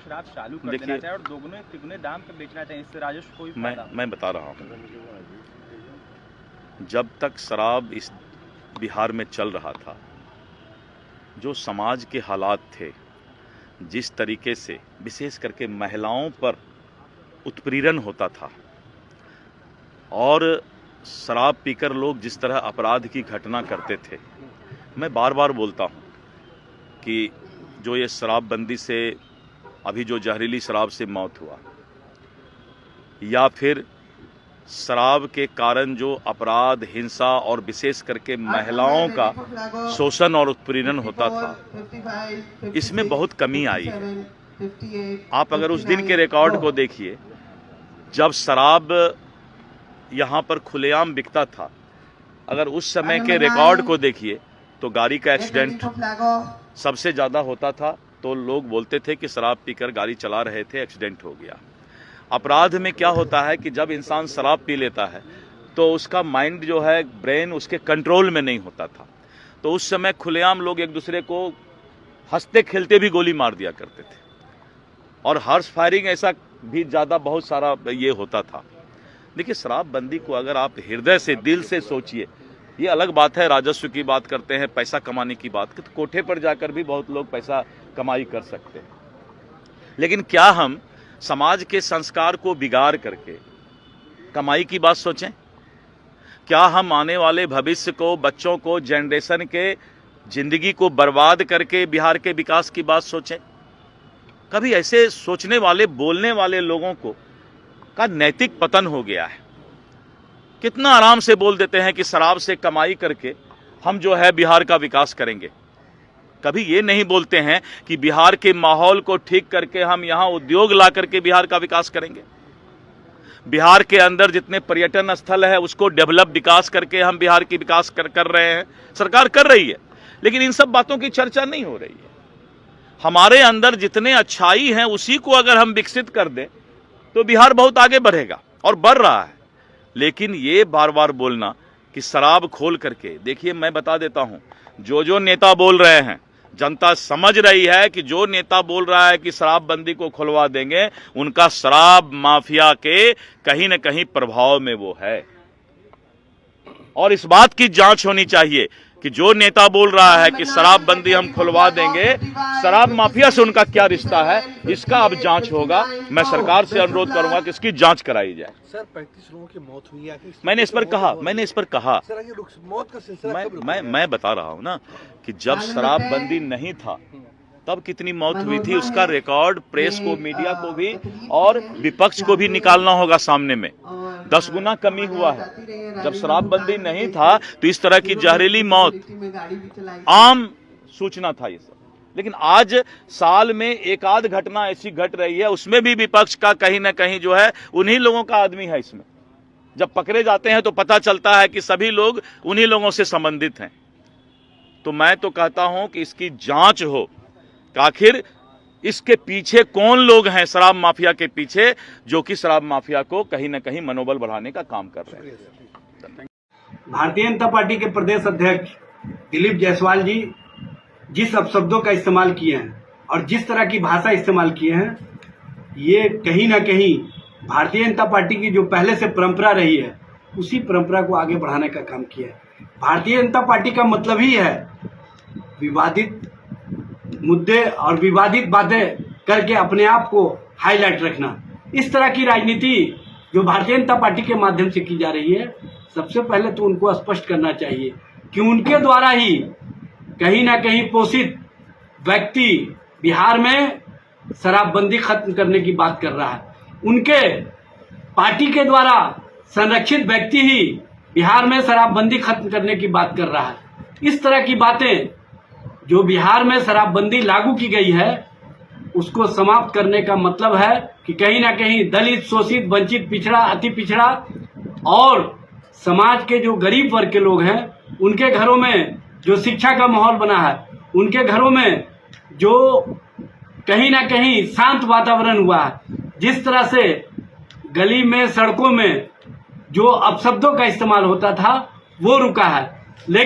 शराब चालू कर देना चाहिए और दोगुने तिगुने दाम पे बेचना चाहिए, इससे राजस्व कोई मैं बता रहा हूँ, जब तक शराब इस बिहार में चल रहा था, जो समाज के हालात थे, जिस तरीके से विशेष करके महिलाओं पर उत्पीड़न होता था और शराब पीकर लोग जिस तरह अपराध की घटना करते थे, मैं बार बार बोलता हूँ कि जो ये शराबबंदी से अभी जो जहरीली शराब से मौत हुआ या फिर शराब के कारण जो अपराध, हिंसा और विशेष करके महिलाओं का शोषण और उत्पीड़न होता था, इसमें बहुत कमी आई है। आप अगर उस दिन के रिकॉर्ड को देखिए, जब शराब यहाँ पर खुलेआम बिकता था, अगर उस समय के रिकॉर्ड को देखिए तो गाड़ी का एक्सीडेंट सबसे ज़्यादा होता था, तो लोग बोलते थे कि शराब पीकर गाड़ी चला रहे थे, एक्सीडेंट हो गया। अपराध में क्या होता है कि जब इंसान शराब पी लेता है तो उसका माइंड जो है, ब्रेन उसके कंट्रोल में नहीं होता था, तो उस समय खुलेआम लोग एक दूसरे को हंसते खेलते भी गोली मार दिया करते थे और हर्ष फायरिंग ऐसा भी ज़्यादा बहुत सारा ये होता था। देखिए, शराबबंदी को अगर आप हृदय से, दिल से सोचिए, ये अलग बात है, राजस्व की बात करते हैं, पैसा कमाने की बात, तो कोठे पर जाकर भी बहुत लोग पैसा कमाई कर सकते हैं, लेकिन क्या हम समाज के संस्कार को बिगाड़ करके कमाई की बात सोचें? क्या हम आने वाले भविष्य को, बच्चों को, जनरेशन के जिंदगी को बर्बाद करके बिहार के विकास की बात सोचें? कभी ऐसे सोचने वाले, बोलने वाले लोगों को का नैतिक पतन हो गया है। कितना आराम से बोल देते हैं कि शराब से कमाई करके हम जो है बिहार का विकास करेंगे। कभी ये नहीं बोलते हैं कि बिहार के माहौल को ठीक करके हम यहाँ उद्योग ला करके बिहार का विकास करेंगे। बिहार के अंदर जितने पर्यटन स्थल है उसको डेवलप, विकास करके हम बिहार की विकास कर रहे हैं, सरकार कर रही है, लेकिन इन सब बातों की चर्चा नहीं हो रही है। हमारे अंदर जितने अच्छाई हैं उसी को अगर हम विकसित कर दें तो बिहार बहुत आगे बढ़ेगा और बढ़ रहा है। लेकिन ये बार बार बोलना कि शराब खोल करके, देखिए मैं बता देता हूं, जो नेता बोल रहे हैं, जनता समझ रही है कि जो नेता बोल रहा है कि शराबबंदी को खुलवा देंगे, उनका शराब माफिया के कहीं न कहीं प्रभाव में वो है। और इस बात की जांच होनी चाहिए कि जो नेता बोल रहा है कि शराबबंदी हम खुलवा देंगे, शराब माफिया से उनका क्या रिश्ता है, इसका अब जांच होगा। मैं सरकार से अनुरोध करूंगा कि इसकी जांच कराई जाए। सर, 35 लोगों की मौत हुई है। मैंने इस पर कहा मौत का सिलसिला मैं बता रहा हूं ना कि जब शराबबंदी नहीं था तब कितनी मौत हुई थी, उसका रिकॉर्ड प्रेस को, मीडिया को भी और विपक्ष को भी निकालना होगा सामने में। 10 गुना कमी हुआ है। जब शराबबंदी नहीं था तो इस तरह की जहरीली मौत आम सूचना था ये सब, लेकिन आज साल में एक आध घटना ऐसी घट रही है, उसमें भी विपक्ष का कहीं ना कहीं जो है उन्हीं लोगों का आदमी है इसमें। जब पकड़े जाते हैं तो पता चलता है कि सभी लोग उन्हीं लोगों से संबंधित हैं। तो मैं तो कहता हूं कि इसकी जांच हो कि आखिर इसके पीछे कौन लोग हैं, शराब माफिया के पीछे, जो कि शराब माफिया को कहीं ना कहीं मनोबल बढ़ाने का काम कर रहे हैं। भारतीय जनता पार्टी के प्रदेश अध्यक्ष दिलीप जायसवाल जी जिस अपशब्दों का इस्तेमाल किए हैं और जिस तरह की भाषा इस्तेमाल किए हैं, ये कहीं ना कहीं भारतीय जनता पार्टी की जो पहले से परंपरा रही है उसी परंपरा को आगे बढ़ाने का काम किया है। भारतीय जनता पार्टी का मतलब ही है विवादित मुद्दे और विवादित बातें करके अपने आप को हाईलाइट रखना। इस तरह की राजनीति जो भारतीय जनता पार्टी के माध्यम से की जा रही है, सबसे पहले तो उनको स्पष्ट करना चाहिए कि उनके द्वारा ही कहीं ना कहीं पोषित व्यक्ति बिहार में शराबबंदी खत्म करने की बात कर रहा है। उनके पार्टी के द्वारा संरक्षित व्यक्ति ही बिहार में शराबबंदी खत्म करने की बात कर रहा है। इस तरह की बातें जो बिहार में शराबबंदी लागू की गई है उसको समाप्त करने का मतलब है कि कहीं ना कहीं दलित, शोषित, वंचित, पिछड़ा, अति पिछड़ा और समाज के जो गरीब वर्ग के लोग हैं, उनके घरों में जो शिक्षा का माहौल बना है, उनके घरों में जो कहीं ना कहीं शांत वातावरण हुआ है, जिस तरह से गली में, सड़कों में जो अपशब्दों का इस्तेमाल होता था वो रुका है। लेकिन